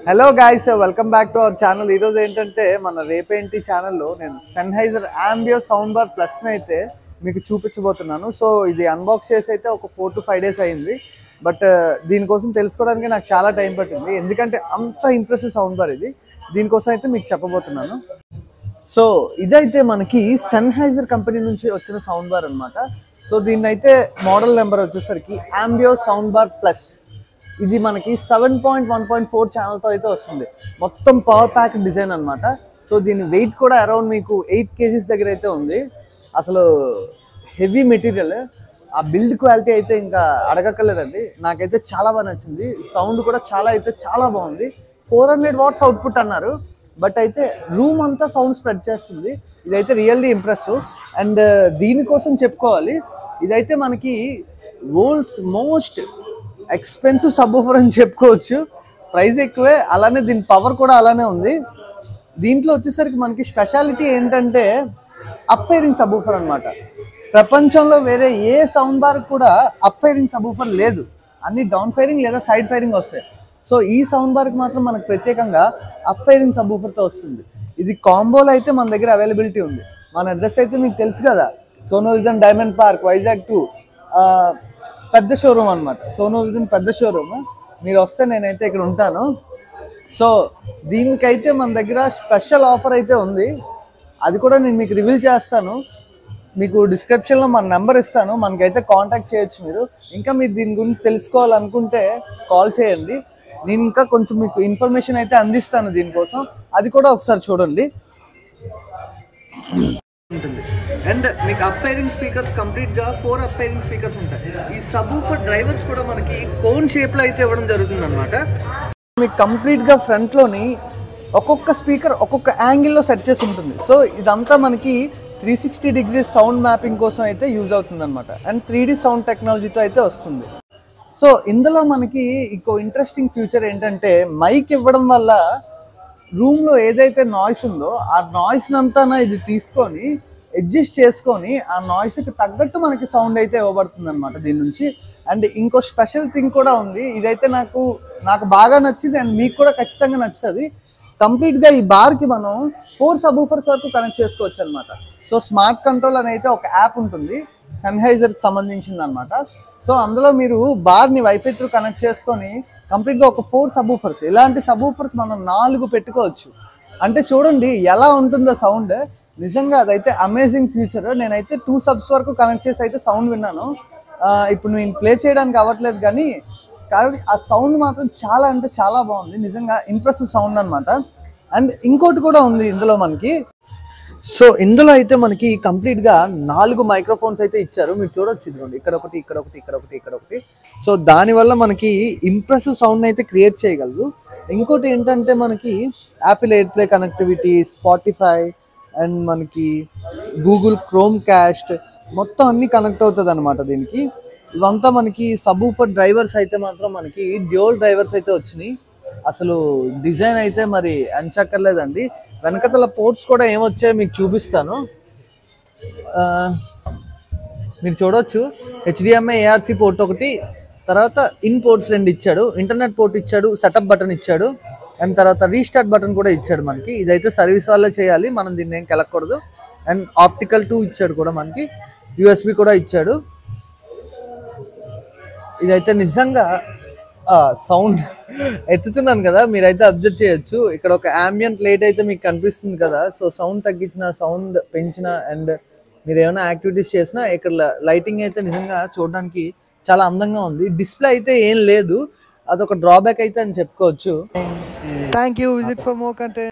Hello guys, welcome back to our channel. ఈరోజు ఏంటంటే మన రేపేంటి ఛానల్లో నేను సెన్హైజర్ ఆంబియో సౌండ్ బార్ ప్లస్ని అయితే మీకు చూపించబోతున్నాను. సో ఇది అన్బాక్స్ చేసి అయితే ఒక 4 to 5 days అయింది. బట్ దీనికోసం తెలుసుకోవడానికి నాకు చాలా టైం పట్టింది, ఎందుకంటే అంత ఇంప్రెసివ్ సౌండ్ బార్ ఇది. దీనికోసం అయితే మీకు చెప్పబోతున్నాను. సో ఇదైతే మనకి సెన్హైజర్ కంపెనీ నుంచి వచ్చిన సౌండ్ బార్ అనమాట. సో దీన్ని అయితే మోడల్ నెంబర్ వచ్చేసరికి ఆంబియో సౌండ్ బార్ ప్లస్. ఇది మనకి 7.1.4 ఛానల్తో అయితే వస్తుంది. మొత్తం పవర్ ప్యాక్ డిజైన్ అనమాట. సో దీని వెయిట్ కూడా అరౌండ్ మీకు 8 kgs దగ్గర అయితే ఉంది. అసలు హెవీ మెటీరియల్. ఆ బిల్డ్ క్వాలిటీ అయితే ఇంకా అడగక్కర్లేదండి. నాకైతే చాలా బాగా నచ్చింది. సౌండ్ కూడా చాలా బాగుంది. 400 watts అవుట్పుట్ అన్నారు, బట్ అయితే రూమ్ అంతా సౌండ్ స్ప్రెడ్ చేస్తుంది. ఇదైతే రియల్లీ ఇంప్రెసివ్. అండ్ దీనికోసం చెప్పుకోవాలి, ఇదైతే మనకి వరల్డ్స్ మోస్ట్ ఎక్స్పెన్సివ్ సబ్వూఫర్ అని చెప్పుకోవచ్చు. ప్రైస్ ఎక్కువే, అలానే దీని పవర్ కూడా అలానే ఉంది. దీంట్లో వచ్చేసరికి మనకి స్పెషాలిటీ ఏంటంటే అప్ ఫైరింగ్ సబ్వూఫర్ అనమాట. ప్రపంచంలో వేరే ఏ సౌండ్ బార్ కూడా అప్ ఫైరింగ్ సబ్వూఫర్ లేదు, అన్ని డౌన్ ఫైరింగ్ లేదా సైడ్ ఫైరింగ్ వస్తాయి. సో ఈ సౌండ్ బార్కి మాత్రం మనకు ప్రత్యేకంగా అప్ ఫైరింగ్ సబ్వూఫర్తో వస్తుంది. ఇది కాంబోలో అయితే మన దగ్గర అవైలబిలిటీ ఉంది. మన అడ్రస్ అయితే మీకు తెలుసు కదా, Sono vision diamond park Vizag 2 పెద్ద షోరూమ్ అనమాట. సోనో విజన్ పెద్ద షోరూమ్. మీరు వస్తే నేనైతే ఇక్కడ ఉంటాను. సో దీనికైతే మన దగ్గర స్పెషల్ ఆఫర్ అయితే ఉంది. అది కూడా నేను మీకు రివీల్ చేస్తాను. మీకు డిస్క్రిప్షన్లో మన నెంబర్ ఇస్తాను, మనకైతే కాంటాక్ట్ చేయొచ్చు మీరు. ఇంకా మీరు దీని గురించి తెలుసుకోవాలనుకుంటే కాల్ చేయండి. నేను ఇంకా కొంచెం మీకు ఇన్ఫర్మేషన్ అయితే అందిస్తాను దీనికోసం. అది కూడా ఒకసారి చూడండి. అండ్ మీకు అప్ ఫైరింగ్ స్పీకర్స్ కంప్లీట్గా 4 అప్ ఫైరింగ్ స్పీకర్స్ ఉంటాయి. ఈ సబ్వూఫర్ డ్రైవర్స్ కూడా మనకి కోన్ షేప్లో అయితే ఇవ్వడం జరుగుతుంది అనమాట. మీకు కంప్లీట్గా ఫ్రంట్లోని ఒక్కొక్క స్పీకర్ ఒక్కొక్క యాంగిల్లో సెట్ చేసి ఉంటుంది. సో ఇదంతా మనకి 360 degrees సౌండ్ మ్యాపింగ్ కోసం అయితే యూజ్ అవుతుంది అనమాట. అండ్ 3D సౌండ్ టెక్నాలజీతో అయితే వస్తుంది. సో ఇందులో మనకి ఇంకో ఇంట్రెస్టింగ్ ఫ్యూచర్ ఏంటంటే, మైక్ ఇవ్వడం వల్ల రూమ్లో ఏదైతే నాయిస్ ఉందో ఆ నాయిస్ని అంతా ఇది తీసుకొని అడ్జస్ట్ చేసుకొని ఆ నాయిస్కి తగ్గట్టు మనకి సౌండ్ అయితే ఇవ్వబడుతుంది అనమాట దీని నుంచి. అండ్ ఇంకో స్పెషల్ థింగ్ కూడా ఉంది. ఇదైతే నాకు బాగా నచ్చింది, అండ్ మీకు కూడా ఖచ్చితంగా నచ్చుతుంది. కంప్లీట్గా ఈ బార్కి మనం 4 సబ్వూఫర్స్ వరకు కనెక్ట్ చేసుకోవచ్చు అనమాట. సో స్మార్ట్ కంట్రోల్ అని అయితే ఒక యాప్ ఉంటుంది సెన్హైజర్కి సంబంధించింది అనమాట. సో అందులో మీరు బార్ని వైఫై త్రూ కనెక్ట్ చేసుకొని కంప్లీట్గా ఒక 4 సబ్వూఫర్స్, ఇలాంటి సబ్వూఫర్స్ మనం 4 పెట్టుకోవచ్చు. అంటే చూడండి ఎలా ఉంటుందో సౌండ్. నిజంగా అదైతే అమేజింగ్ ఫ్యూచర్. నేనైతే 2 సబ్స్ వరకు కనెక్ట్ చేసి అయితే సౌండ్ విన్నాను. ఇప్పుడు నేను ప్లే చేయడానికి అవ్వట్లేదు, కానీ ఆ సౌండ్ మాత్రం చాలా అంటే చాలా బాగుంది. నిజంగా ఇంప్రెసివ్ సౌండ్ అనమాట. అండ్ ఇంకోటి కూడా ఉంది ఇందులో మనకి. సో ఇందులో అయితే మనకి కంప్లీట్గా 4 మైక్రోఫోన్స్ అయితే ఇచ్చారు. మీరు చూడొచ్చు, ఇదిగోండి, ఇక్కడ ఒకటి, ఇక్కడ ఒకటి, ఇక్కడ ఒకటి, ఇక్కడ ఒకటి. సో దానివల్ల మనకి ఇంప్రెసివ్ సౌండ్ అయితే క్రియేట్ చేయగలదు. ఇంకోటి ఏంటంటే మనకి Apple air play connectivity, Spotify and మనకి గూగుల్ క్రోమ్ క్యాస్ట్ మొత్తం అన్నీ కనెక్ట్ అవుతుంది అనమాట దీనికి. ఇవంతా మనకి సబ్వూఫర్ డ్రైవర్స్ అయితే మాత్రం మనకి డ్యూయల్ డ్రైవర్స్ అయితే వచ్చినాయి. అసలు డిజైన్ అయితే మరి అంచక్కర్లేదండి. వెనకతల పోర్ట్స్ కూడా ఏమొచ్చాయో మీకు చూపిస్తాను. మీరు చూడవచ్చు, HDMI ARC పోర్ట్ ఒకటి, తర్వాత ఇన్ పోర్ట్స్ 2 ఇచ్చాడు, ఇంటర్నెట్ పోర్ట్ ఇచ్చాడు, సెటప్ బటన్ ఇచ్చాడు, అండ్ తర్వాత రీస్టార్ట్ బటన్ కూడా ఇచ్చాడు మనకి. ఇదైతే సర్వీస్ వాళ్ళే చేయాలి, మనం దీన్ని ఏం కెలకూడదు. అండ్ ఆప్టికల్ 2 ఇచ్చాడు కూడా మనకి, USB కూడా ఇచ్చాడు. ఇదైతే నిజంగా సౌండ్ ఎత్తుతున్నాను కదా, మీరైతే అబ్జర్వ్ చేయొచ్చు. ఇక్కడ ఒక యాంబియంట్ లైట్ అయితే మీకు కనిపిస్తుంది కదా. సో సౌండ్ తగ్గించిన, సౌండ్ పెంచిన, అండ్ మీరు ఏమైనా యాక్టివిటీస్ చేసినా ఇక్కడ లైటింగ్ అయితే నిజంగా చూడడానికి చాలా అందంగా ఉంది. డిస్ప్లే అయితే ఏం లేదు, అదొక డ్రాబ్యాక్ అయితే అని చెప్పుకోవచ్చు. Thank you. Visit for more content.